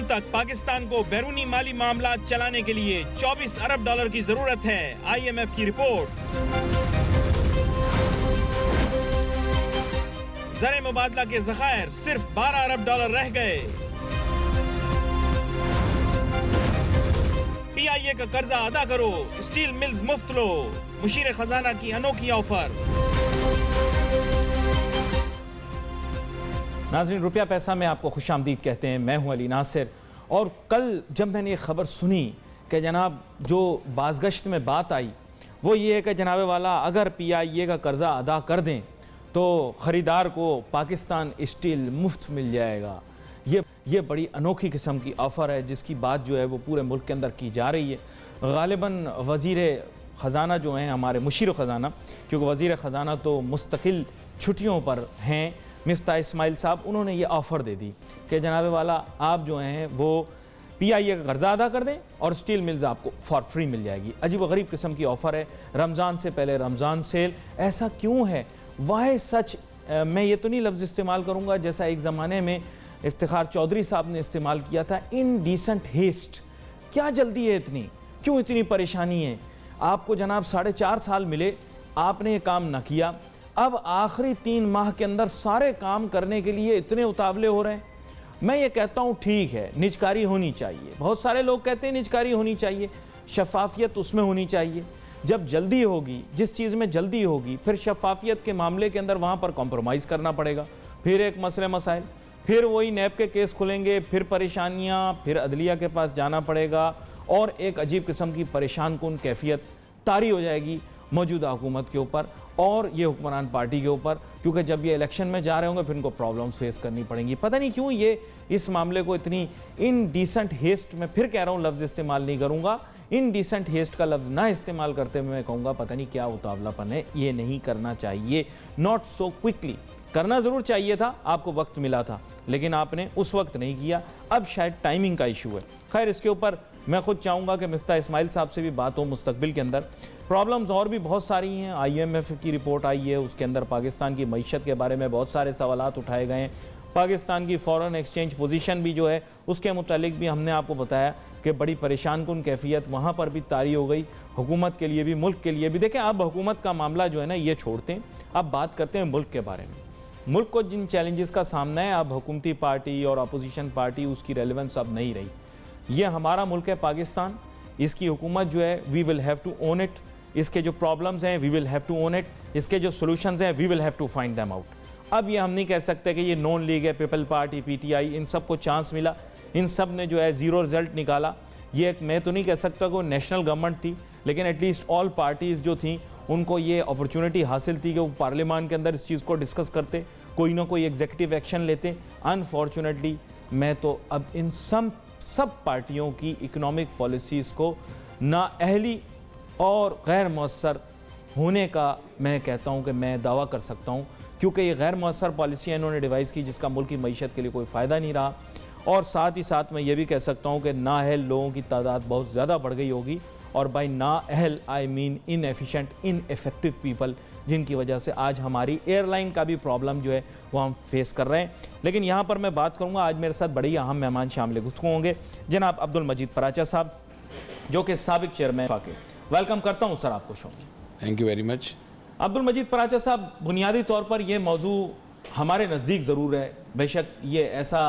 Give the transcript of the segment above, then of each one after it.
तक पाकिस्तान को बैरूनी माली मामला चलाने के लिए 24 अरब डॉलर की जरूरत है, IMF की रिपोर्ट। ज़र मुबादला के ज़खायर सिर्फ 12 अरब डॉलर रह गए। PIA का कर्जा अदा करो, स्टील मिल्स मुफ्त लो, मुशीर खजाना की अनोखी ऑफर। नाज़रीन, रुपया पैसा में आपको खुशामदीद कहते हैं। मैं हूं अली नासिर। और कल जब मैंने ये खबर सुनी कि जनाब जो बाज़गश्त में बात आई वो ये है कि जनाब वाला अगर PIA का कर्जा अदा कर दें तो ख़रीदार को पाकिस्तान स्टील मुफ्त मिल जाएगा। ये बड़ी अनोखी किस्म की ऑफ़र है जिसकी बात जो है वो पूरे मुल्क के अंदर की जा रही है। ग़ालिबन वज़ीर ख़जाना जो हैं हमारे मुशीर ख़जाना, क्योंकि वज़ीर ख़जाना तो मुस्तकिल छुट्टियों पर हैं, मिफ्ता इस्माइल साहब, उन्होंने ये ऑफ़र दे दी कि जनाब वाला आप जो हैं वो PIA का कर्जा अदा कर दें और स्टील मिल्स आपको फॉर फ्री मिल जाएगी। अजीब व गरीब किस्म की ऑफ़र है। रमज़ान से पहले रमज़ान सेल, ऐसा क्यों है? वाह सच, मैं ये तो नहीं लफ्ज़ इस्तेमाल करूँगा जैसा एक ज़माने में इफ्तिखार चौधरी साहब ने इस्तेमाल किया था, इनडिसेंट हेस्ट। क्या जल्दी है इतनी, क्यों इतनी परेशानी है? आपको जनाब 4.5 साल मिले, आपने ये काम ना किया, अब आखिरी 3 माह के अंदर सारे काम करने के लिए इतने उतावले हो रहे हैं। मैं ये कहता हूँ ठीक है, निजकारी होनी चाहिए। बहुत सारे लोग कहते हैं निजकारी होनी चाहिए, शफाफियत उसमें होनी चाहिए। जब जल्दी होगी, जिस चीज़ में जल्दी होगी, फिर शफाफियत के मामले के अंदर वहाँ पर कॉम्प्रोमाइज़ करना पड़ेगा। फिर एक मसले मसाइल, फिर वही नैब के केस खुलेंगे, फिर परेशानियाँ, फिर अदलिया के पास जाना पड़ेगा और एक अजीब किस्म की परेशान कुन कैफियत तारी हो जाएगी मौजूदा हुकूमत के ऊपर और ये हुक्मरान पार्टी के ऊपर, क्योंकि जब ये इलेक्शन में जा रहे होंगे फिर इनको प्रॉब्लम्स फेस करनी पड़ेंगी। पता नहीं क्यों ये इस मामले को इतनी इनडिसेंट हेस्ट, में फिर कह रहा हूँ लफ्ज़ इस्तेमाल नहीं करूँगा, इनडिसेंट हेस्ट का लफ्ज़ ना इस्तेमाल करते हुए मैं कहूँगा पता नहीं क्या उतावलापन है, ये नहीं करना चाहिए। नॉट सो क्विकली, करना ज़रूर चाहिए था, आपको वक्त मिला था, लेकिन आपने उस वक्त नहीं किया। अब शायद टाइमिंग का इशू है। खैर, इसके ऊपर मैं खुद चाहूँगा कि मिफ्ता इस्माइल साहब से भी बात हो मुस्तकबिल के अंदर। प्रॉब्लम्स और भी बहुत सारी हैं। IMF की रिपोर्ट आई है, उसके अंदर पाकिस्तान की मईशत के बारे में बहुत सारे सवालात उठाए गए हैं। पाकिस्तान की फ़ॉरेन एक्सचेंज पोजीशन भी जो है उसके मुतालिक भी हमने आपको बताया कि बड़ी परेशान कुन कैफियत वहाँ पर भी तारी हो गई, हुकूमत के लिए भी, मुल्क के लिए भी। देखें, अब हुकूमत का मामला जो है ना ये छोड़ते हैं, अब बात करते हैं मुल्क के बारे में। मुल्क को जिन चैलेंजेस का सामना है, अब हुकूमती पार्टी और अपोजिशन पार्टी, उसकी रेलेवेंस अब नहीं रही। ये हमारा मुल्क है पाकिस्तान, इसकी हुकूमत जो है we will have to own it. इसके जो प्रॉब्लम्स हैं we will have to own it, इसके जो सोल्यूशंस हैं we will have to find them out. अब ये हम नहीं कह सकते कि ये नॉन लीग है, पीपल पार्टी, PTI, इन सब को चांस मिला, इन सब ने जो है ज़ीरो रिजल्ट निकाला। ये मैं तो नहीं कह सकता कि नेशनल गवर्नमेंट थी, लेकिन एटलीस्ट ऑल पार्टीज़ जो थी उनको ये अपॉर्चुनिटी हासिल थी कि वो पार्लियामान के अंदर इस चीज़ को डिस्कस करते, कोई ना कोई एग्जीक्यूटिव एक्शन लेते। अनफॉर्चुनेटली मैं तो अब इन सब पार्टियों की इकोनॉमिक पॉलिसीज़ को नाअहली और गैर मौसर होने का मैं कहता हूँ कि मैं दावा कर सकता हूँ, क्योंकि ये गैर मौसर पॉलिसियाँ इन्होंने डिवाइस की जिसका मुल्क की मईशत के लिए कोई फ़ायदा नहीं रहा। और साथ ही साथ मैं ये भी कह सकता हूँ कि नाअहल लोगों की तादाद बहुत ज़्यादा बढ़ गई होगी, और बाई नाअहल I mean inefficient, ineffective people, जिनकी वजह से आज हमारी एयरलाइन का भी प्रॉब्लम जो है वो हम फेस कर रहे हैं। लेकिन यहाँ पर मैं बात करूँगा, आज मेरे साथ बड़ी अहम मेहमान शामिल गुफ्तगू होंगे, जनाब अब्दुल मजीद पराचा साहब, जो कि साबिक चेयरमैन फाके। वेलकम करता हूँ सर आपको शो में। Thank you very much. Abdul Majid Paracha sahab, बुनियादी तौर पर यह मौजू हमारे नज़दीक ज़रूर है, बेशक ये ऐसा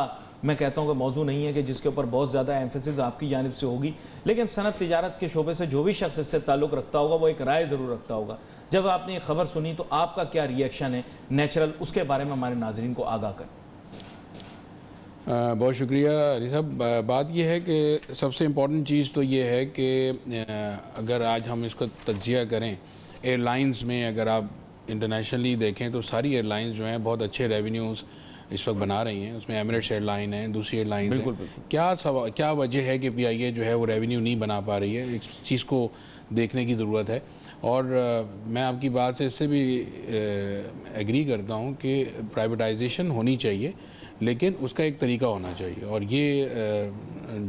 मैं कहता हूँ कि मौजू नहीं है कि जिसके ऊपर बहुत ज़्यादा एम्फेसिस आपकी जानिब से होगी, लेकिन सनत तिजारत के शोबे से जो भी शख्स इससे ताल्लुक़ रखता होगा वो एक राय ज़रूर रखता होगा। जब आपने ये खबर सुनी तो आपका क्या रिएक्शन है नेचुरल, उसके बारे में हमारे नाज़रीन को आगाह करें। बहुत शुक्रिया अली साहब। बात यह है कि सबसे इम्पॉर्टेंट चीज़ तो ये है कि अगर आज हम इसको तज्जिया करें, एयरलाइंस में अगर आप इंटरनेशनली देखें तो सारी एयरलाइंस जो हैं बहुत अच्छे रेवेन्यूज़ इस वक्त बना रही हैं। उसमें एमिरेट्स एयरलाइन है, दूसरी एयरलाइंस हैं। क्या वजह है कि PIA जो है वो रेवेन्यू नहीं बना पा रही है? इस चीज़ को देखने की ज़रूरत है। और मैं आपकी बात से इससे भी एग्री करता हूँ कि प्राइवेटाइजेशन होनी चाहिए, लेकिन उसका एक तरीका होना चाहिए। और ये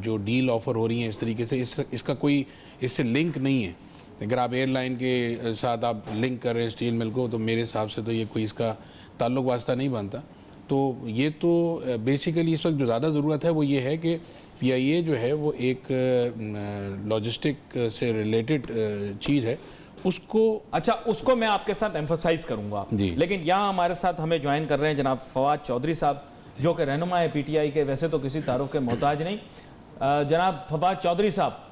जो डील ऑफ़र हो रही हैं इस तरीके से, इसका कोई इससे लिंक नहीं है। अगर आप एयरलाइन के साथ आप लिंक कर रहे हैं स्टील मिल को, तो मेरे हिसाब से तो ये कोई इसका ताल्लुक़ वास्ता नहीं बनता। तो ये तो बेसिकली इस वक्त जो ज़्यादा ज़रूरत है वो ये है कि PIA जो है वो एक लॉजिस्टिक से रिलेटेड चीज़ है, उसको अच्छा, उसको मैं आपके साथ एम्फोसाइज करूंगा जी। लेकिन यहाँ हमारे साथ हमें ज्वाइन कर रहे हैं जनाब फवाद चौधरी साहब, जो कि रहनुमा है PTI के, वैसे तो किसी तारुफ के मोहताज नहीं। जनाब फवाद चौधरी साहब,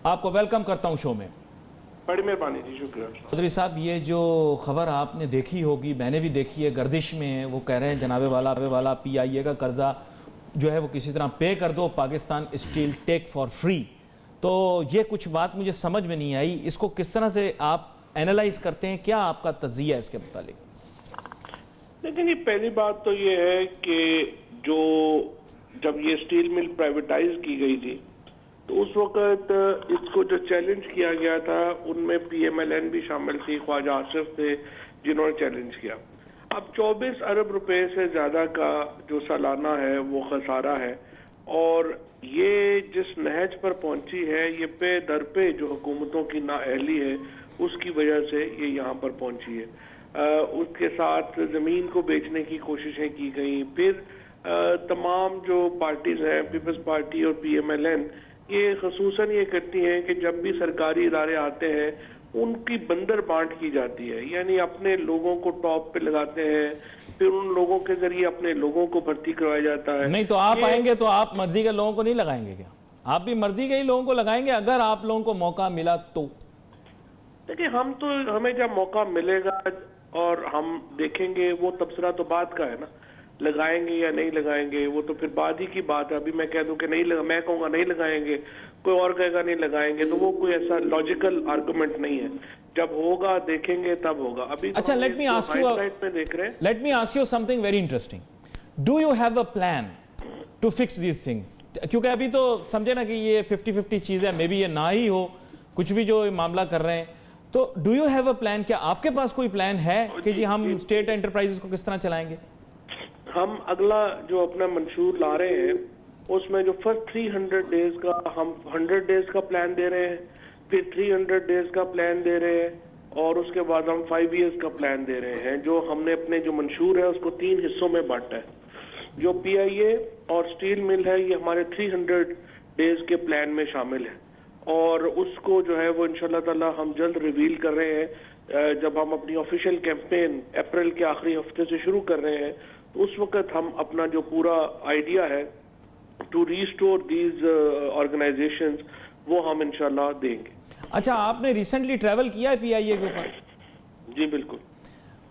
आपको वेलकम करता हूँ शो में। बड़ी मेहरबानी जी, शुक्रिया। चौधरी साहब, ये जो खबर आपने देखी होगी, मैंने भी देखी है, गर्दिश में है, वो कह रहे हैं जनाबे वाला PIA का कर्जा जो है वो किसी तरह पे कर दो, Pakistan steel take for free. तो ये कुछ बात मुझे समझ में नहीं आई, इसको किस तरह से आप एनालाइज करते हैं, क्या आपका तज़िया है इसके मुतालिक? लेकिन ये पहली बात तो ये है कि जो जब ये स्टील मिल प्राइवेटाइज की गई थी तो उस वक्त इसको जो चैलेंज किया गया था उनमें PMLN भी शामिल थी, ख्वाजा आसिफ थे जिन्होंने चैलेंज किया। अब 24 अरब रुपए से ज्यादा का जो सालाना है वो खसारा है, और ये जिस नहज पर पहुंची है ये पे दर पे जो हुकूमतों की नाअहली है उसकी वजह से ये यहाँ पर पहुंची है। उसके साथ ज़मीन को बेचने की कोशिशें की गई। फिर तमाम जो पार्टीज हैं, पीपल्स पार्टी और PMLN, ये खसूसन ये करती हैं कि जब भी सरकारी इदारे आते हैं उनकी बंदर बांट की जाती है, यानी अपने लोगों को टॉप पे लगाते हैं, फिर उन लोगों के जरिए अपने लोगों को भर्ती करवाया जाता है। नहीं तो आप आएंगे तो आप मर्जी के लोगों को नहीं लगाएंगे क्या? आप भी मर्जी के ही लोगों को लगाएंगे अगर आप लोगों को मौका मिला तो? देखिए, हमें जब मौका मिलेगा और हम देखेंगे, वो तबसरा तो बात का है ना, लगाएंगे या नहीं लगाएंगे वो तो फिर बाद ही की बात है। अभी मैं कह दूं कि नहीं लगा, मैं कहूँगा नहीं लगाएंगे, कोई और कहेगा नहीं लगाएंगे, तो वो कोई ऐसा लॉजिकल आर्गुमेंट नहीं है। जब होगा देखेंगे तब होगा। अभी अच्छा, let me ask you something very interesting. Do you have a plan to fix these things? क्योंकि अभी तो समझे ना कि ये 50-50 चीज़ है, मे बी ये ना ही हो, कुछ भी जो मामला कर रहे हैं, तो do you have a plan? क्या आपके पास कोई प्लान है कि जी हम स्टेट एंटरप्राइजेस को किस तरह चलाएंगे? हम अगला जो अपना मंशूर ला रहे हैं उसमें जो फर्स्ट 300 डेज का, हम 100 डेज का प्लान दे रहे हैं, फिर 300 डेज का प्लान दे रहे हैं, और उसके बाद हम 5 ईयर्स का प्लान दे रहे हैं। जो हमने अपने जो मंशूर है उसको 3 हिस्सों में बांटा है। जो PIA और स्टील मिल है ये हमारे 300 डेज के प्लान में शामिल है, और उसको जो है वो इंशाल्लाह ताला हम जल्द रिवील कर रहे हैं। जब हम अपनी ऑफिशियल कैंपेन अप्रैल के आखिरी हफ्ते से शुरू कर रहे हैं तो उस वक्त हम अपना जो पूरा आइडिया है टू रीस्टोर दीज ऑर्गेनाइजेशंस वो हम इंशाल्लाह देंगे। अच्छा, आपने रिसेंटली ट्रैवल किया है PIA के ऊपर? जी बिल्कुल।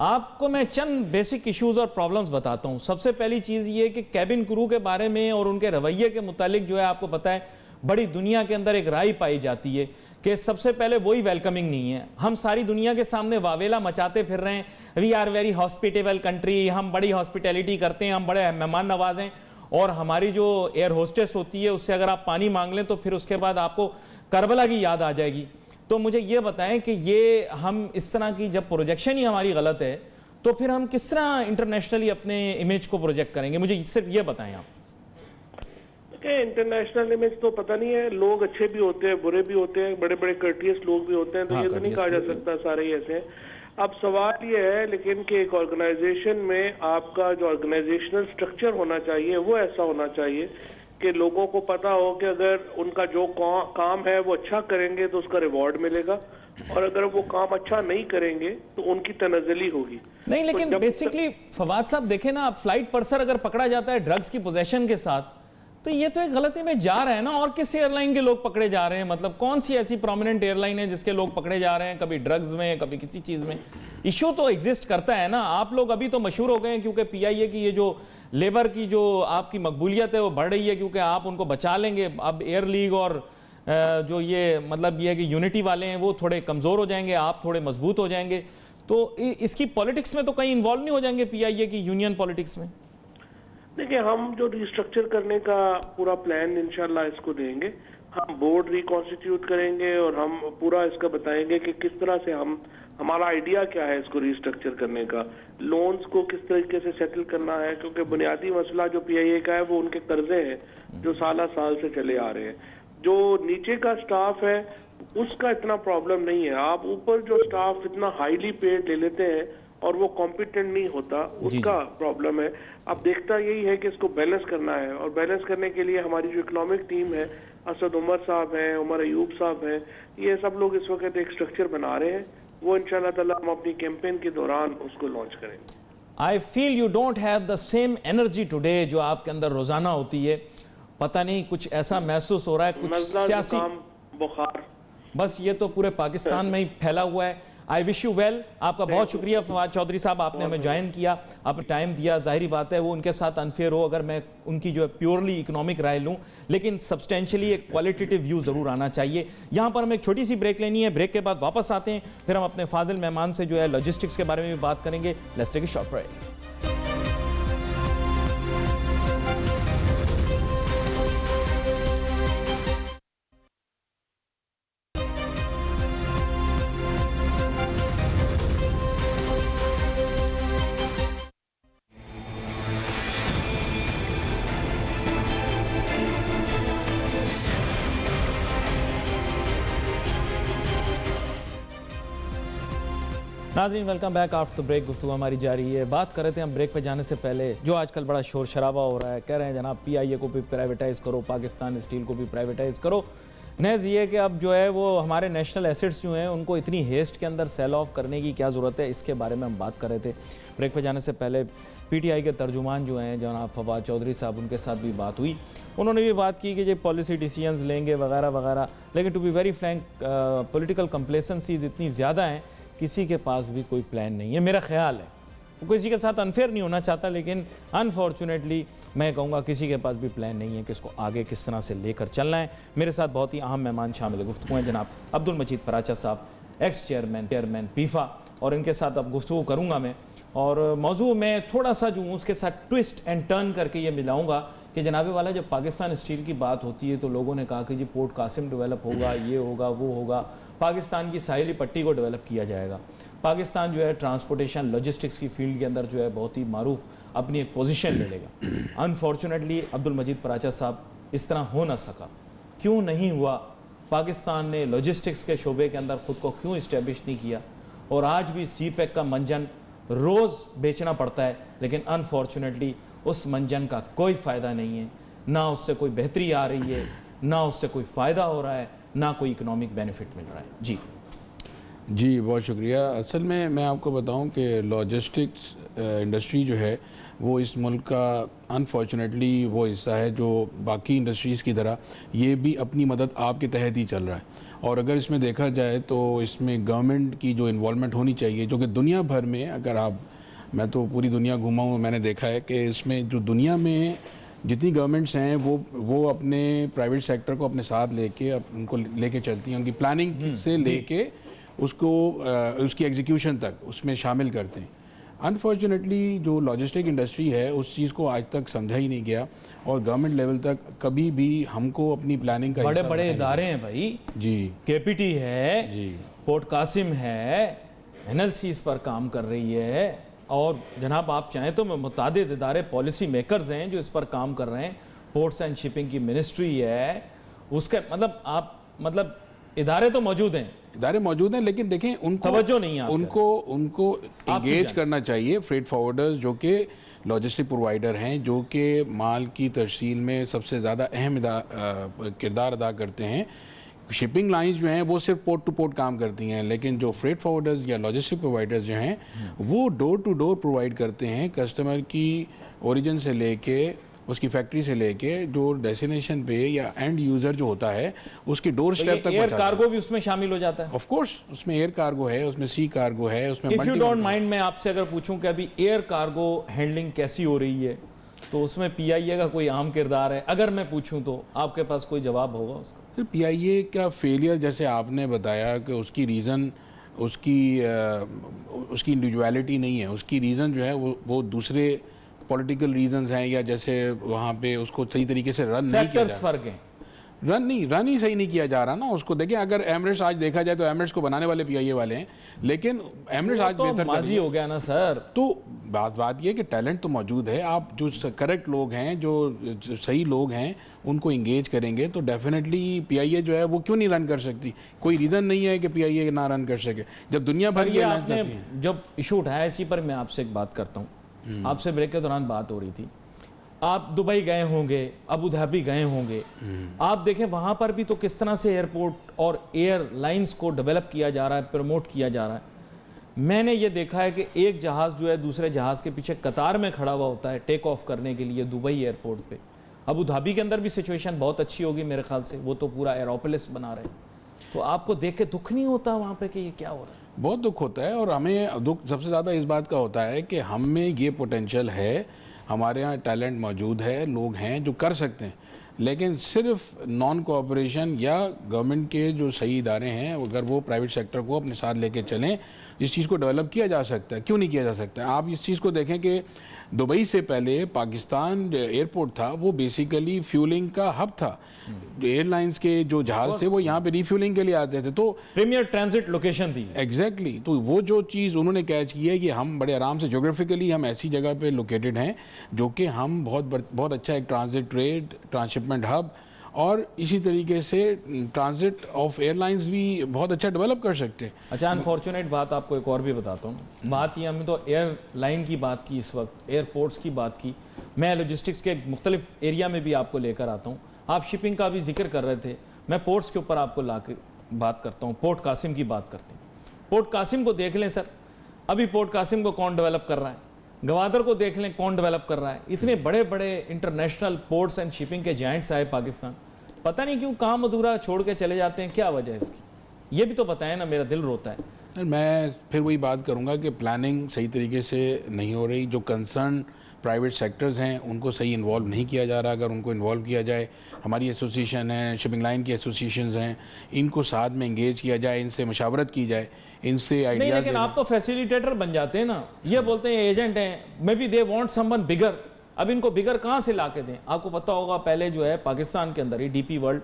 आपको मैं चंद बेसिक इश्यूज और प्रॉब्लम्स बताता हूं। सबसे पहली चीज़ ये कि कैबिन क्रू के बारे में और उनके रवैये के मुतालिक जो है आपको पता है बड़ी दुनिया के अंदर एक राय पाई जाती है कि सबसे पहले वही वेलकमिंग नहीं है। हम सारी दुनिया के सामने वावेला मचाते फिर रहे हैं, we are very hospitable country, हम बड़ी हॉस्पिटैलिटी करते हैं, हम बड़े मेहमान नवाज हैं, और हमारी जो एयर होस्टेस होती है उससे अगर आप पानी मांग लें तो फिर उसके बाद आपको करबला की याद आ जाएगी। तो मुझे ये बताएं कि ये हम इस तरह की जब प्रोजेक्शन ही हमारी गलत है तो फिर हम किस तरह इंटरनेशनली अपने इमेज को प्रोजेक्ट करेंगे? मुझे सिर्फ ये बताएं आप। इंटरनेशनल इमेज तो पता नहीं है, लोग अच्छे भी होते हैं, बुरे भी होते हैं, बड़े बड़े कर्टियस लोग भी होते हैं, तो ये तो नहीं कहा जा सकता सारे ही ऐसे हैं। अब सवाल ये है लेकिन कि एक ऑर्गेनाइजेशन में आपका जो ऑर्गेनाइजेशनल स्ट्रक्चर होना चाहिए वो ऐसा होना चाहिए कि लोगों को पता हो कि अगर उनका जो काम है वो अच्छा करेंगे तो उसका रिवॉर्ड मिलेगा, और अगर वो काम अच्छा नहीं करेंगे तो उनकी तनज़ली होगी। नहीं, लेकिन बेसिकली फवाद साहब देखें ना, आप फ्लाइट पर्सर अगर पकड़ा जाता है ड्रग्स की पोजेशन के साथ तो ये तो एक गलती में जा रहा है ना। और किस एयरलाइन के लोग पकड़े जा रहे हैं? मतलब कौन सी ऐसी प्रोमिनेंट एयरलाइन है जिसके लोग पकड़े जा रहे हैं, कभी ड्रग्स में कभी किसी चीज़ में? इशू तो एग्जिस्ट करता है ना। आप लोग अभी तो मशहूर हो गए हैं क्योंकि PIA की ये जो लेबर की जो आपकी मकबूलियत है वो बढ़ रही है क्योंकि आप उनको बचा लेंगे। अब एयर लीग और जो ये मतलब ये है कि यूनिटी वाले हैं वो थोड़े कमज़ोर हो जाएंगे, आप थोड़े मजबूत हो जाएंगे, तो इसकी पॉलिटिक्स में तो कहीं इन्वॉल्व नहीं हो जाएंगे PIA की यूनियन पॉलिटिक्स में? देखिए, हम जो रिस्ट्रक्चर करने का पूरा प्लान इंशाल्लाह इसको देंगे। हम बोर्ड रिकॉन्स्टिट्यूट करेंगे और हम पूरा इसका बताएंगे कि किस तरह से हमारा आइडिया क्या है इसको रिस्ट्रक्चर करने का, लोन्स को किस तरीके से सेटल करना है, क्योंकि बुनियादी मसला जो PIA का है वो उनके कर्जे हैं जो साल से चले आ रहे हैं। जो नीचे का स्टाफ है उसका इतना प्रॉब्लम नहीं है। आप ऊपर जो स्टाफ इतना हाईली पेड ले लेते हैं और वो कॉम्पिटेंट नहीं होता, उसका प्रॉब्लम है। अब देखता यही है कि इसको बैलेंस करना है, और बैलेंस करने के लिए हमारी जो इकोनॉमिक टीम है, असद उमर साहब हैं, उमर अयूब साहब हैं, ये सब लोग इस वक्त एक स्ट्रक्चर बना रहे हैं। वो इंशाल्लाह ताला हम अपनी कैंपेन के दौरान उसको लॉन्च करेंगे। I feel you don't have the same energy today जो आपके अंदर रोजाना होती है। पता नहीं कुछ ऐसा महसूस हो रहा है, कुछ नज़ला, सियासी जुकाम, बुखार, बस ये तो पूरे पाकिस्तान में ही फैला हुआ है। I wish you well. आपका बहुत शुक्रिया फवाद चौधरी साहब, आपने हमें ज्वाइन किया, आपने टाइम दिया। जाहिर बात है वो उनके साथ अनफेयर हो अगर मैं उनकी जो है प्योरली इकोनॉमिक राय लूँ, लेकिन सब्सटेंशियली एक क्वालिटेटिव व्यू ज़रूर आना चाहिए। यहाँ पर हमें एक छोटी सी ब्रेक लेनी है, ब्रेक के बाद वापस आते हैं, फिर हम अपने फाजिल मेहमान से जो है लॉजिस्टिक्स के बारे में भी बात करेंगे। Let's take a short break. नाज़रीन वेलकम बैक आफ्टर ब्रेक। गुफ्तगू हमारी जारी है। बात कर रहे थे हम ब्रेक पे जाने से पहले, जो आजकल बड़ा शोर शराबा हो रहा है, कह रहे हैं जनाब PIA को भी प्राइवेटाइज़ करो, पाकिस्तान स्टील को भी प्राइवेटाइज़ करो। नेज़ ये कि अब जो है वो हमारे नेशनल एसेट्स जो हैं उनको इतनी हेस्ट के अंदर सेल ऑफ करने की क्या ज़रूरत है, इसके बारे में हम बात कर रहे थे। ब्रेक पे जाने से पहले PTI के तर्जुमान जो हैं जनाब फवाद चौधरी साहब, उनके साथ भी बात हुई। उन्होंने भी बात की कि ये पॉलिसी डिसीजंस लेंगे वगैरह वगैरह, लेकिन to be very frank political complacencies इतनी ज़्यादा हैं, किसी के पास भी कोई प्लान नहीं है। मेरा ख्याल है वो किसी के साथ अनफेयर नहीं होना चाहता, लेकिन अनफॉर्चुनेटली मैं कहूँगा किसी के पास भी प्लान नहीं है कि इसको आगे किस तरह से लेकर चलना है। मेरे साथ बहुत ही अहम मेहमान शामिल है गुफ्तगू हैं जनाब अब्दुल मजीद पराचा साहब, एक्स चेयरमैन PIFA, और इनके साथ अब गुफ्तगू करूँगा मैं। और मौजू में थोड़ा सा जो उसके साथ ट्विस्ट एंड टर्न करके ये मिलाऊँगा कि जनाबे वाला जब पाकिस्तान स्टील की बात होती है तो लोगों ने कहा कि जी पोर्ट कासिम डेवलप होगा, ये होगा, वो होगा, पाकिस्तान की साहिली पट्टी को डेवलप किया जाएगा। पाकिस्तान जो है ट्रांसपोर्टेशन लॉजिस्टिक्स की फील्ड के अंदर जो है बहुत ही मारूफ अपनी एक पोजीशन ले लेगा। अनफॉर्चुनेटली अब्दुल मजीद पराचा साहब इस तरह हो ना सका। क्यों नहीं हुआ? पाकिस्तान ने लॉजिस्टिक्स के शोबे के अंदर ख़ुद को क्यों इस्टेब्लिश नहीं किया? और आज भी CPEC का मंजन रोज़ बेचना पड़ता है, लेकिन अनफॉर्चुनेटली उस मंजन का कोई फ़ायदा नहीं है, ना उससे कोई बेहतरी आ रही है, ना उससे कोई फ़ायदा हो रहा है, ना कोई इकोनॉमिक बेनिफिट मिल रहा है। जी बहुत शुक्रिया। असल में मैं आपको बताऊं कि लॉजिस्टिक्स इंडस्ट्री जो है वो इस मुल्क का अनफॉर्चुनेटली वो हिस्सा है जो बाकी इंडस्ट्रीज़ की तरह ये भी अपनी मदद आपके तहत ही चल रहा है। और अगर इसमें देखा जाए तो इसमें गवर्नमेंट की जो इन्वॉल्वमेंट होनी चाहिए, जो कि दुनिया भर में अगर आप, मैं तो पूरी दुनिया घूमा हूँ, मैंने देखा है कि इसमें जो दुनिया में जितनी गवर्नमेंट्स हैं वो अपने प्राइवेट सेक्टर को अपने साथ लेके उनको लेके चलती हैं, उनकी प्लानिंग से लेके उसको उसकी एग्जीक्यूशन तक उसमें शामिल करते हैं। अनफॉर्चुनेटली जो लॉजिस्टिक इंडस्ट्री है उस चीज़ को आज तक समझा ही नहीं गया, और गवर्नमेंट लेवल तक कभी भी हमको अपनी प्लानिंग का बड़े बड़े इदारे हैं भाई जी, KPT है जी, पोर्ट कासिम है, NLC इस पर काम कर रही है, और जनाब आप चाहें तो मुतादिद इदारे पॉलिसी मेकर्स हैं जो इस पर काम कर रहे हैं। पोर्ट्स एंड शिपिंग की मिनिस्ट्री है, उसके मतलब इदारे तो मौजूद हैं, इदारे मौजूद हैं, लेकिन देखें उनको तवज्जो नहीं है, उनको इंगेज करना चाहिए। फ्रेट फॉरवर्डर्स जो कि लॉजिस्टिक प्रोवाइडर हैं, जो कि माल की तरसील में सबसे ज़्यादा अहम किरदार अदा करते हैं। शिपिंग लाइंस जो हैं वो सिर्फ पोर्ट टू पोर्ट काम करती हैं, लेकिन जो फ्रेट फॉरवर्डर्स या लॉजिस्टिक प्रोवाइडर्स जो हैं वो डोर टू डोर प्रोवाइड करते हैं, कस्टमर की ओरिजिन से लेके उसकी फैक्ट्री से लेके जो डेस्टिनेशन पे या एंड यूजर जो होता है उसकी डोर स्टेप तक। एयर कार्गो भी उसमें शामिल हो जाता है? ऑफ कोर्स उसमें एयर कार्गो है, उसमें सी कार्गो है, उसमें इफ यू डोंट माइंड मैं आपसे अगर पूछूं कि अभी एयर कार्गो हैंडलिंग कैसी हो रही है तो उसमें PIA का कोई अहम किरदार है? अगर मैं पूछूं तो आपके पास कोई जवाब होगा उसका? PIA का फेलियर जैसे आपने बताया कि उसकी रीज़न उसकी इंडिविजुअलिटी नहीं है, उसकी रीज़न जो है वो दूसरे पॉलिटिकल रीजंस हैं, या जैसे वहाँ पे उसको सही तरीके से रन नहीं किया जा रहा। फर्क है। रन ही सही नहीं किया जा रहा ना उसको। देखिए अगर एमिरेट्स आज देखा जाए तो एमिरेट्स को बनाने वाले पीआईए वाले हैं, लेकिन एमिरेट्स आज तो बेहतर माजी हो गया ना सर। तो बात ये कि टैलेंट तो मौजूद है, आप जो करेक्ट लोग हैं, जो सही लोग हैं, उनको इंगेज करेंगे तो डेफिनेटली पीआईए जो है वो क्यों नहीं रन कर सकती। कोई रीज़न नहीं है कि पीआईए ना रन कर सके जब दुनिया भर की एयरलाइंस करती हैं। जब इशू उठाया इसी पर मैं आपसे एक बात करता हूँ। आपसे ब्रेक के दौरान बात हो रही थी, आप दुबई गए होंगे, अबू धाबी गए होंगे, आप देखें वहाँ पर भी तो किस तरह से एयरपोर्ट और एयरलाइंस को डेवलप किया जा रहा है, प्रमोट किया जा रहा है। मैंने ये देखा है कि एक जहाज़ जो है दूसरे जहाज़ के पीछे कतार में खड़ा हुआ होता है टेक ऑफ करने के लिए दुबई एयरपोर्ट पे। अबू धाबी के अंदर भी सिचुएशन बहुत अच्छी होगी मेरे ख्याल से, वो तो पूरा एरोपोलिस बना रहे हैं। तो आपको देख के दुख नहीं होता वहाँ पे कि ये क्या हो रहा है? बहुत दुख होता है, और हमें दुख सबसे ज़्यादा इस बात का होता है कि हम में ये पोटेंशियल है, हमारे यहाँ टैलेंट मौजूद है, लोग हैं जो कर सकते हैं, लेकिन सिर्फ नॉन कोऑपरेशन या गवर्नमेंट के जो सही इदारे हैं अगर वो प्राइवेट सेक्टर को अपने साथ लेके चलें, इस चीज़ को डेवलप किया जा सकता है। क्यों नहीं किया जा सकता है? आप इस चीज़ को देखें कि दुबई से पहले पाकिस्तान एयरपोर्ट था वो बेसिकली फ्यूलिंग का हब था। एयरलाइंस के जो जहाज़ थे वो यहाँ पे रिफ्यूलिंग के लिए आते थे, तो प्रीमियर ट्रांजिट लोकेशन थी। एग्जैक्टली तो वो जो चीज़ उन्होंने कैच की है कि हम बड़े आराम से ज्योग्राफिकली हम ऐसी जगह पे लोकेटेड हैं जो कि हम बहुत अच्छा एक ट्रांजिट ट्रेड, ट्रांसशिपमेंट हब और इसी तरीके से ट्रांजिट ऑफ एयरलाइंस भी बहुत अच्छा डेवलप कर सकते हैं। अच्छा, अनफॉर्चुनेट बात आपको एक और भी बताता हूँ। बात ये, हमने तो एयरलाइन की बात की, इस वक्त एयरपोर्ट्स की बात की, मैं लॉजिस्टिक्स के मुख्तलिफ एरिया में भी आपको लेकर आता हूँ। आप शिपिंग का भी जिक्र कर रहे थे, मैं पोर्ट्स के ऊपर आपको ला के बात करता हूँ। पोर्ट कासिम की बात करते हैं। पोर्ट कासिम को देख लें सर, अभी पोर्ट कासिम को कौन डेवलप कर रहा है? गवादर को देख लें कौन डेवलप कर रहा है? इतने बड़े बड़े इंटरनेशनल पोर्ट्स एंड शिपिंग के जायंट्स आए पाकिस्तान, पता नहीं क्यों काम अधूरा छोड़ के चले जाते हैं, क्या वजह है इसकी? ये भी तो बताएं ना, मेरा दिल रोता है। मैं फिर वही बात करूंगा कि प्लानिंग सही तरीके से नहीं हो रही, जो कंसर्न प्राइवेट सेक्टर्स हैं उनको सही इन्वॉल्व नहीं किया जा रहा। अगर उनको इन्वॉल्व किया जाए, हमारी एसोसिएशन है, शिपिंग लाइन की एसोसिएशंस हैं, इनको साथ में इंगेज किया जाए, इनसे मशावरत की जाए, इनसे नहीं, आइडियाज। लेकिन आप तो फैसिलिटेटर बन जाते हैं ना, ये बोलते हैं एजेंट हैं, maybe they want someone bigger. अब इनको बिगर कहाँ से ला के दें? आपको पता होगा पहले जो है पाकिस्तान के अंदर ही डीपी वर्ल्ड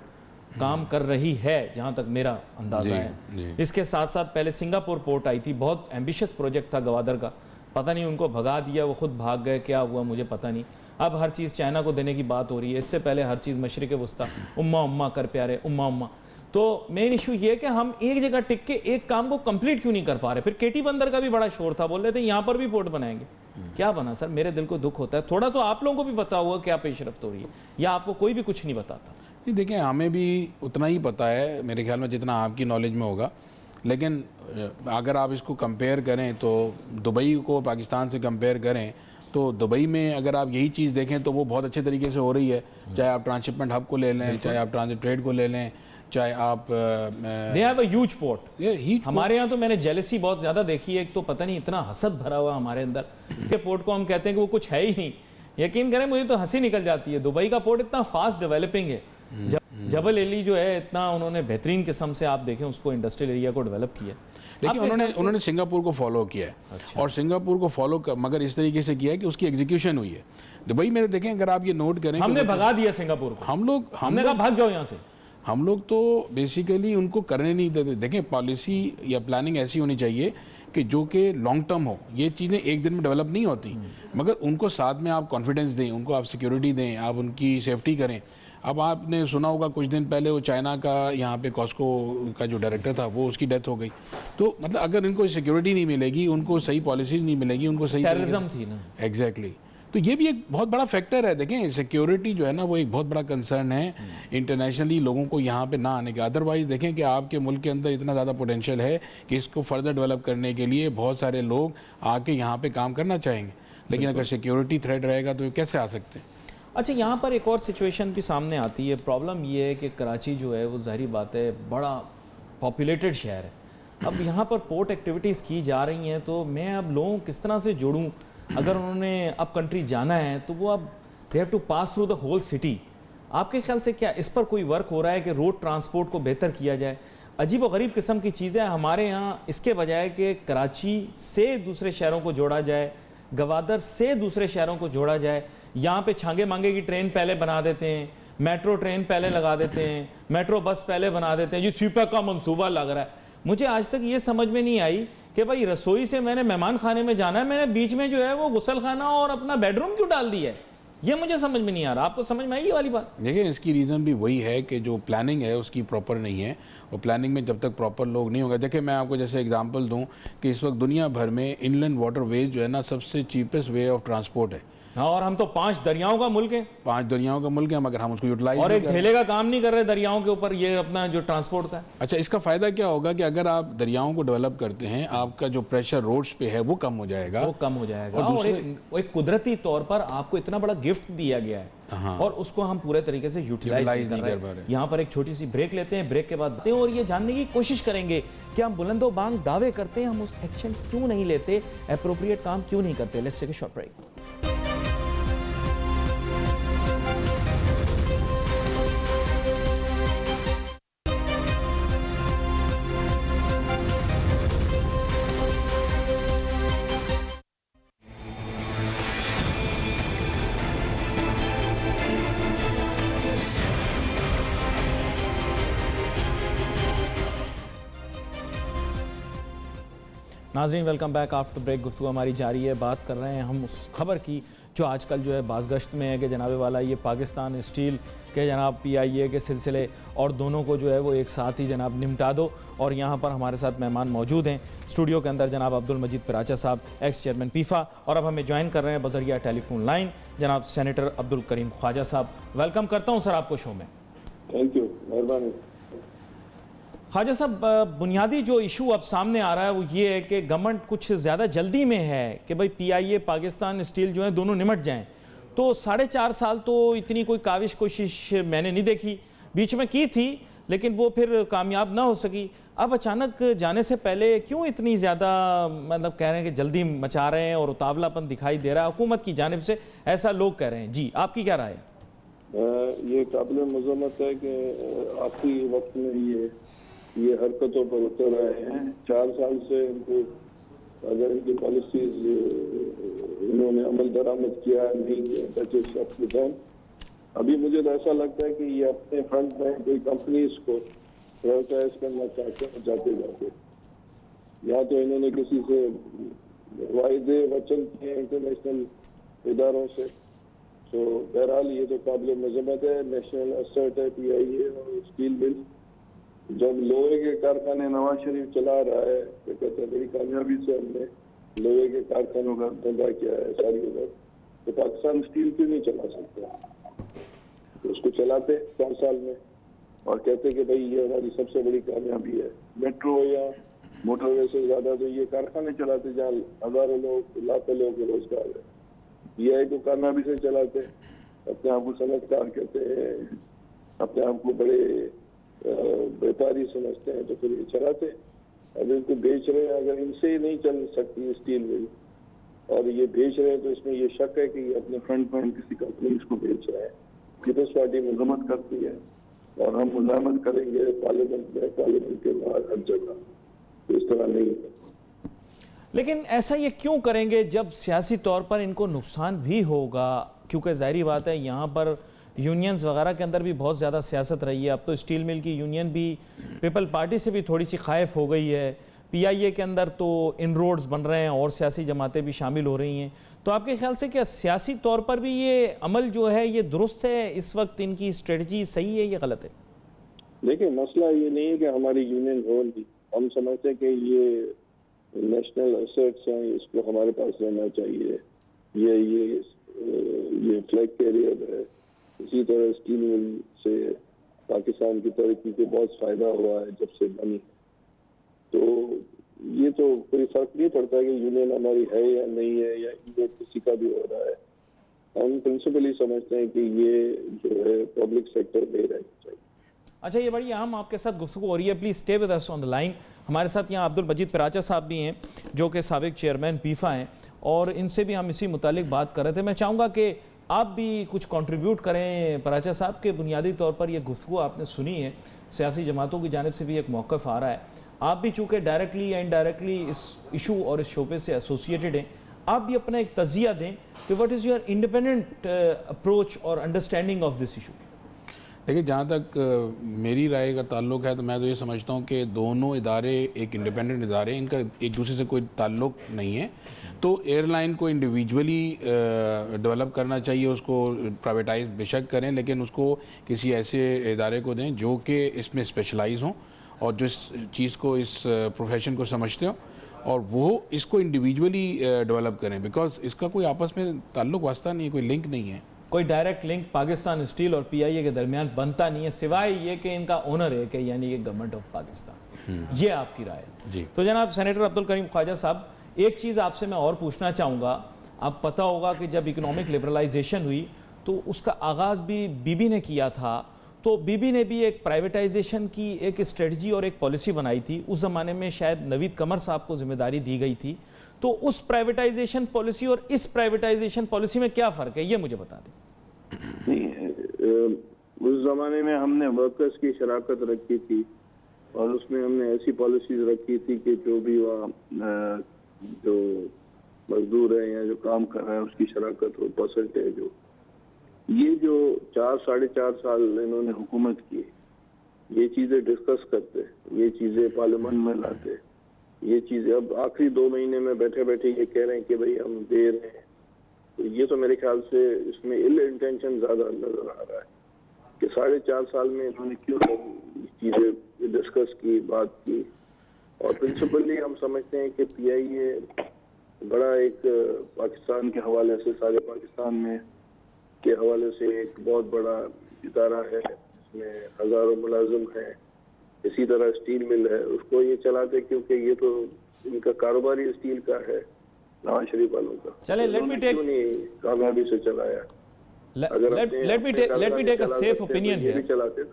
काम कर रही है, जहां तक मेरा अंदाजा है। इसके साथ साथ पहले सिंगापुर पोर्ट आई थी, बहुत एम्बिशियस प्रोजेक्ट था गवादर का, पता नहीं उनको भगा दिया, वो खुद भाग गए, क्या हुआ मुझे पता नहीं। अब हर चीज़ चाइना को देने की बात हो रही है, इससे पहले हर चीज़ मशरिक़ वस्ता, उम्मा उम्मा कर प्यारे, उम्मा उम्मा। तो मेन इशू ये है कि हम एक जगह टिक के एक काम को कंप्लीट क्यों नहीं कर पा रहे? फिर केटी बंदर का भी बड़ा शोर था, बोल रहे थे यहाँ पर भी पोर्ट बनाएंगे, क्या बना सर? मेरे दिल को दुख होता है। थोड़ा तो आप लोगों को भी पता होगा क्या पेशरफ्त हो रही है, या आपको कोई भी कुछ नहीं बताता? नहीं, देखें हमें भी उतना ही पता है मेरे ख्याल में जितना आपकी नॉलेज में होगा, लेकिन अगर आप इसको कंपेयर करें तो दुबई को पाकिस्तान से कंपेयर करें तो दुबई में अगर आप यही चीज़ देखें तो वो बहुत अच्छे तरीके से हो रही है। चाहे आप ट्रांसशिपमेंट हब को ले लें, चाहे आप ट्रांजिट ट्रेड को ले लें, चाहे आप they have a huge port. हमारे यहाँ तो मैंने जेलसी बहुत ज़्यादा देखी है। एक तो पता नहीं इतना हसद भरा हुआ हमारे अंदर के पोर्ट को हम कहते हैं कि वो कुछ है ही नहीं। यकीन करें मुझे तो हंसी निकल जाती है। दुबई का पोर्ट इतना फास्ट डेवलपिंग है, जबल एली जो है इतना उन्होंने बेहतरीन किस्म से आप देखें उसको इंडस्ट्रियल एरिया को डेवलप किया। देखिए उन्होंने सिंगापुर को फॉलो किया है। अच्छा। और सिंगापुर को फॉलो मगर इस तरीके से किया है कि उसकी एग्जीक्यूशन हुई है। दुबई में देखें, अगर आप ये नोट करें, हमने भगा दिया सिंगापुर को, हमने कहा भाग जाओ यहाँ से। हम लोग तो बेसिकली उनको करने नहीं देते। देखें, पॉलिसी या प्लानिंग ऐसी होनी चाहिए कि जो कि लॉन्ग टर्म हो। ये चीज़ें एक दिन में डेवलप नहीं होती, मगर उनको साथ में आप कॉन्फिडेंस दें, उनको आप सिक्योरिटी दें, आप उनकी सेफ्टी करें। अब आपने सुना होगा कुछ दिन पहले वो चाइना का यहाँ पे कॉस्को का जो डायरेक्टर था वो उसकी डेथ हो गई। तो मतलब अगर इनको सिक्योरिटी नहीं मिलेगी, उनको सही पॉलिसीज नहीं मिलेगी, उनको सही टेररिज्म थी ना। एग्जैक्टली। तो ये भी एक बहुत बड़ा फैक्टर है। देखें, सिक्योरिटी जो है ना वो एक बहुत बड़ा कंसर्न है इंटरनेशनली लोगों को यहाँ पे ना आने का। अदरवाइज देखें कि आपके मुल्क के अंदर इतना ज़्यादा पोटेंशियल है कि इसको फर्दर डेवलप करने के लिए बहुत सारे लोग आके यहाँ पे काम करना चाहेंगे, लेकिन अगर सिक्योरिटी थ्रेट रहेगा तो कैसे आ सकते हैं? अच्छा, यहाँ पर एक और सिचुएशन भी सामने आती है। प्रॉब्लम ये है कि कराची जो है वो ज़ाहिर बात है बड़ा पॉपुलेटेड शहर है। अब यहाँ पर पोर्ट एक्टिविटीज़ की जा रही हैं, तो मैं अब लोगों किस तरह से जोड़ूँ? अगर उन्होंने अब कंट्री जाना है तो वो अब they have to pass through the whole city. आपके ख्याल से क्या इस पर कोई वर्क हो रहा है कि रोड ट्रांसपोर्ट को बेहतर किया जाए? अजीब व गरीब किस्म की चीज़ें हमारे यहाँ, इसके बजाय कि कराची से दूसरे शहरों को जोड़ा जाए, गवादर से दूसरे शहरों को जोड़ा जाए, यहाँ पे छांगे मांगे की ट्रेन पहले बना देते हैं, मेट्रो ट्रेन पहले लगा देते हैं, मेट्रो बस पहले बना देते हैं, जी सीपैक का मंसूबा लग रहा है। मुझे आज तक ये समझ में नहीं आई कि भाई रसोई से मैंने मेहमान खाने में जाना है, मैंने बीच में जो है वो गुसल खाना और अपना बेडरूम क्यों डाल दिया है, ये मुझे समझ में नहीं आ रहा। आपको समझ में आई ये वाली बात? देखिए, इसकी रीज़न भी वही है कि जो प्लानिंग है उसकी प्रॉपर नहीं है, और प्लानिंग में जब तक प्रॉपर लोग नहीं होगा। देखिए, मैं आपको जैसे एग्जांपल दूं कि इस वक्त दुनिया भर में इनलैंड वाटरवेज जो है ना सबसे चीपेस्ट वे ऑफ ट्रांसपोर्ट है। हाँ, और हम तो 5 दरियाओं का मुल्क है, 5 दरियाओं का मुल्क है, मगर हम उसको यूटिलाइज और एक ढेले का काम नहीं कर रहे दरियाओं के ऊपर, ये अपना जो ट्रांसपोर्ट का है। अच्छा, इसका फ़ायदा क्या होगा कि अगर आप दरियाओं को डेवलप करते हैं, आपका जो प्रेशर रोड्स पे है वो कम हो जाएगा, वो कम हो जाएगा, और एक कुदरती तौर पर आपको इतना बड़ा गिफ्ट दिया गया है, हाँ। और उसको हम पूरे तरीके से यूटिलाइज नहीं कर रहे हैं। यहाँ पर एक छोटी सी ब्रेक लेते हैं, ब्रेक के बाद आते हैं और ये जानने की कोशिश करेंगे कि हम बुलंदो बांग दावे करते हैं, हम उस एक्शन क्यों नहीं लेते, एप्रोप्रिएट काम क्यों नहीं करते। Let's take a short break. नाज़रीन, वेलकम बैक आफ्टर ब्रेक। गुफ्तगू हमारी जारी है, बात कर रहे हैं हम उस खबर की जो आजकल जो है बाज़गश्त में है कि जनाब वाला ये पाकिस्तान स्टील के जनाब PIA के सिलसिले, और दोनों को जो है वो एक साथ ही जनाब निपटा दो। और यहाँ पर हमारे साथ मेहमान मौजूद हैं स्टूडियो के अंदर, जनाब अब्दुल मजीद पराचा साहब, एक्स चेयरमैन पीफा, और अब हमें ज्वाइन कर रहे हैं बजरिया टेलीफोन लाइन जनाब सेनेटर अब्दुल करीम ख्वाजा साहब। वेलकम करता हूँ सर आपको शो में। थैंक यू, मेहरबानी। ख्वाजा साहब, बुनियादी जो इशू अब सामने आ रहा है वो ये है कि गवर्नमेंट कुछ ज़्यादा जल्दी में है कि भाई PIA पाकिस्तान स्टील जो है दोनों निमट जाएं। तो 4.5 साल तो इतनी कोई काविश कोशिश मैंने नहीं देखी, बीच में की थी लेकिन वो फिर कामयाब ना हो सकी। अब अचानक जाने से पहले क्यों इतनी ज़्यादा मतलब कह रहे हैं कि जल्दी मचा रहे हैं और उतावलापन दिखाई दे रहा है हुकूमत की जानिब से, ऐसा लोग कह रहे हैं। जी, आपकी क्या राय है? ये काबिल मज़म्मत है कि आखिरी वक्त में ये हरकतों पर उतर रहे हैं। 4 साल से इनको अगर इनकी पॉलिसीज इन्होंने अमल दरामद किया नहीं किया, अभी मुझे तो ऐसा लगता है कि ये अपने फंड में कोई कंपनीज को प्राइवेटाइज करना चाहते या तो इन्होंने किसी से वायदे वचन किए इंटरनेशनल इदारों से। तो बहरहाल ये तो काबिल मज़म्मत है, नेशनल एसेट है PIA और स्टील मिल। जब लोहे के कारखाने नवाज शरीफ चला रहा है तो कहते हैं बड़ी कामयाबी से हमने लोहे के कारखानों का धंधा किया है सारी उधर, तो पाकिस्तान स्टील क्यों नहीं चला सकता? तो उसको चलाते 4 साल में और कहते कि भाई ये हमारी सबसे बड़ी कामयाबी है। मेट्रो या मोटरवे से ज्यादा तो ये कारखाने चलाते जहाँ हजारों लोग लाखों लोगों को रोजगार है। PIA को कामयाबी से चलाते, अपने आप को सनतकार कहते हैं, अपने आप को बड़े व्यापारी समझते हैं, तो फिर ये चलाते। अब इनको बेच रहे हैं, अगर इनसे ही नहीं चल सकती स्टील मिल और ये बेच रहे हैं तो इसमें ये शक है कि ये अपने फ्रंट में किसी कंपनी को बेच रहे हैं। पीपल्स पार्टी मजम्मत करती है और हम मुजामत करेंगे पार्लियामेंट में, पार्लियामेंट के बाहर, हर जगह। तो इस तरह नहीं। लेकिन ऐसा ये क्यों करेंगे जब सियासी तौर पर इनको नुकसान भी होगा? क्योंकि जाहिर बात है यहाँ पर यूनियंस वगैरह के अंदर भी बहुत ज़्यादा सियासत रही है। अब तो स्टील मिल की यूनियन भी पीपल पार्टी से भी थोड़ी सी खाइफ हो गई है। PIA के अंदर तो इनरोड्स बन रहे हैं और सियासी जमातें भी शामिल हो रही हैं। तो आपके ख्याल से क्या सियासी तौर पर भी ये अमल जो है ये दुरुस्त है? इस वक्त इनकी स्ट्रेटजी सही है या गलत है? देखिए, मसला ये नहीं है कि हमारी यूनियन हो नहीं। हम समझते हैं कि ये नेशनल एसेट्स हैं, इसको हमारे पास रहना चाहिए। ये फ्लैग कैरियर है। इसी तरह स्टील मिल से पाकिस्तान की तरक्की को बहुत फायदा हुआ है जब से बनी। तो ये तो कोई फर्क नहीं पड़ता कि यूनियन हमारी है या नहीं है, या ये किसी का भी हो रहा है। हम प्रिंसिपली समझते हैं कि ये जो है पब्लिक सेक्टर में रहना चाहिए। अच्छा, ये बड़ी अहम आपके साथ गुफ्तगू हो रही है। Please stay with us on the line. हमारे साथ यहाँ अब्दुल मजीद पराचा साहब भी हैं जो कि साबिक चेयरमैन पीफा हैं, और इनसे भी हम इसी मुतालिक बात कर रहे थे। मैं चाहूँगा कि आप भी कुछ कंट्रीब्यूट करें। पराचा साहब के बुनियादी तौर पर ये गुफ्तगू आपने सुनी है, सियासी जमातों की जानिब से भी एक मौक़िफ़ आ रहा है। आप भी चूँकि डायरेक्टली या इनडायरेक्टली इस इशू और इस शोबे से एसोसिएटेड हैं, आप भी अपना एक तज़िया दें कि what is your independent approach और अंडरस्टैंडिंग ऑफ दिस इशू। देखिए, जहाँ तक मेरी राय का ताल्लुक है तो मैं तो ये समझता हूँ कि दोनों इदारे एक इंडिपेंडेंट इदारे, इनका एक दूसरे से कोई ताल्लुक नहीं है। तो एयरलाइन को इंडिविजुअली डेवलप करना चाहिए, उसको प्राइवेटाइज बेशक करें, लेकिन उसको किसी ऐसे इदारे को दें जो कि इसमें स्पेशलाइज हों और जो इस चीज़ को, इस प्रोफेशन को समझते हो, और वो इसको इंडिविजुअली डेवलप करें, बिकॉज इसका कोई आपस में ताल्लुक वास्ता नहीं है, कोई लिंक नहीं है। कोई डायरेक्ट लिंक पाकिस्तान स्टील और पीआईए के दरमियान बनता नहीं है, सिवाय ये कि इनका ओनर है कि यानी कि गवर्नमेंट ऑफ पाकिस्तान। ये आपकी राय है जी। तो जनाब सेनेटर अब्दुल करीम ख्वाजा साहब, एक चीज़ आपसे मैं और पूछना चाहूँगा। आप पता होगा कि जब इकोनॉमिक लिबरलाइजेशन हुई तो उसका आगाज़ भी बीबी ने किया था, तो बीबी ने भी एक प्राइवेटाइजेशन की एक स्ट्रेटजी और एक पॉलिसी बनाई थी। उस ज़माने में शायद नवीद कमर साहब को जिम्मेदारी दी गई थी। तो उस प्राइवेटाइजेशन पॉलिसी और इस प्राइवेटाइजेशन पॉलिसी में क्या फ़र्क है, ये मुझे बता दें। नहीं, उस ज़माने में हमने वर्कर्स की शराकत रखी थी और उसमें हमने ऐसी पॉलिसीज रखी थी कि जो भी वहाँ जो मजदूर है या जो काम कर रहा है उसकी शराकत हो, परसेंटेज हो। ये जो 4-4.5 साल इन्होंने हुकूमत की, ये चीज़ें डिस्कस करते, ये चीज़ें पार्लियामेंट में लाते, ये चीज़ें अब आखिरी 2 महीने में बैठे बैठे ये कह रहे हैं कि भाई हम दे रहे हैं, तो ये तो मेरे ख्याल से इसमें इल इंटेंशन ज़्यादा नजर आ रहा है कि 4.5 साल में इन्होंने क्यों चीज़ें डिस्कस की, बात की। और प्रिंसिपली हम समझते हैं कि पीआईए बड़ा एक पाकिस्तान के हवाले से, सारे पाकिस्तान में के हवाले से एक बहुत बड़ा इदारा है, इसमें हज़ारों मुलाजिम हैं। इसी तरह स्टील मिल है, उसको ये चलाते क्योंकि ये तो इनका कारोबारी स्टील का है, नवाज शरीफ वालों का। चले, लेट मी टेक कामयाबी से चलाया। Let me take a safe opinion here. चलाते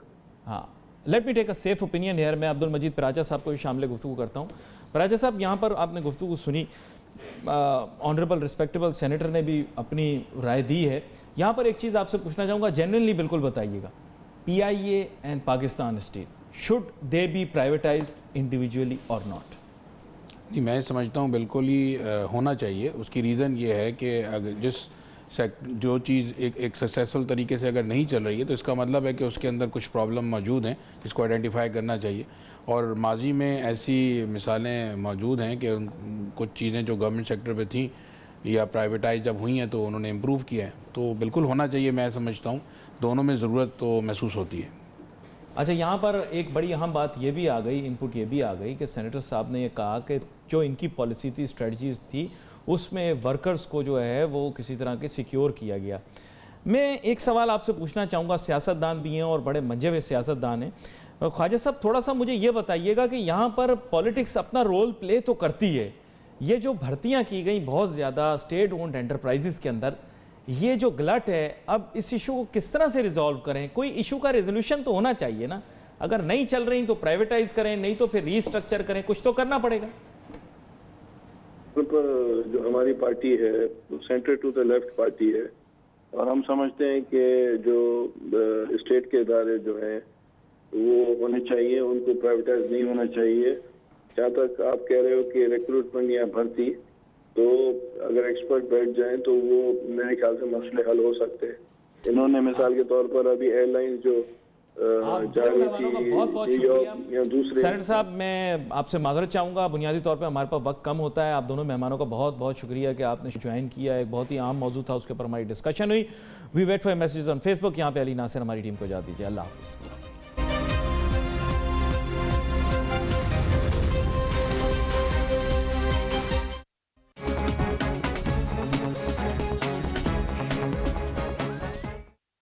हाँ, let me take a safe opinion here. मैं अब्दुल मजीद पराजा साहब को भी शामिल गुफ्तगू करता हूँ। पराजा साहब, यहाँ पर आपने गुफ्तगू सुनी, ऑनरेबल रिस्पेक्टेबल सेनेटर ने भी अपनी राय दी है। यहाँ पर एक चीज़ आपसे पूछना चाहूँगा, जेन्युइनली बिल्कुल बताइएगा, PIA and Pakistan steel, should they B privatised individually और नॉट? नहीं, मैं समझता हूँ बिल्कुल ही होना चाहिए। उसकी रीज़न ये है कि अगर जो चीज़ एक सक्सेसफुल तरीके से अगर नहीं चल रही है तो इसका मतलब है कि उसके अंदर कुछ प्रॉब्लम मौजूद हैं, जिसको आइडेंटिफाई करना चाहिए। और माजी में ऐसी मिसालें मौजूद हैं कि कुछ चीज़ें जो गवर्नमेंट सेक्टर पे थी या प्राइवेटाइज जब हुई हैं तो उन्होंने इम्प्रूव किया है। तो बिल्कुल होना चाहिए, मैं समझता हूँ दोनों में ज़रूरत तो महसूस होती है। अच्छा, यहाँ पर एक बड़ी अहम बात ये भी आ गई, इनपुट ये भी आ गई कि सेनेटर साहब ने ये कहा कि जो इनकी पॉलिसी थी, स्ट्रेटजीज थी, उसमें वर्कर्स को जो है वो किसी तरह के सिक्योर किया गया। मैं एक सवाल आपसे पूछना चाहूँगा, सियासतदान भी हैं और बड़े मंजे हुए सियासतदान हैं। ख्वाजा साहब, थोड़ा सा मुझे ये बताइएगा कि यहाँ पर पॉलिटिक्स अपना रोल प्ले तो करती है, ये जो भर्तियाँ की गई बहुत ज़्यादा स्टेट ओन्ड एंटरप्राइजेज़ के अंदर, ये जो गलत है, अब इस इशू को किस तरह से रिजॉल्व करें? कोई इशू का रेजोल्यूशन तो होना चाहिए ना। अगर नहीं चल रही तो प्राइवेटाइज करें, नहीं तो फिर रीस्ट्रक्चर करें, कुछ तो करना पड़ेगा। पर जो हमारी पार्टी है centre to the left party है और हम समझते हैं कि जो स्टेट के इदारे जो हैं वो होने चाहिए, उनको प्राइवेटाइज नहीं होना चाहिए। जहाँ तक आप कह रहे हो कि रिक्रूटमेंट या भर्ती, तो अगर एक्सपर्ट बैठ जाएं तो वो मेरे ख्याल से मसले हल हो सकते हैं। इन्होंने मिसाल के तौर पर अभी एयरलाइन जो बहुत बहुत शुक्रिया दूसरे सेनेटर साहब, मैं आपसे माजरत चाहूँगा, बुनियादी तौर पे हमारे पास वक्त कम होता है। आप दोनों मेहमानों का बहुत बहुत शुक्रिया कि आपने ज्वाइन किया। एक बहुत ही आम मौजू था, उसके ऊपर हमारी डिस्कशन हुई। We wait for messages on Facebook. यहाँ पे अली नासिर हमारी टीम को इजाज़त दीजिए। अल्लाह हाफिज़।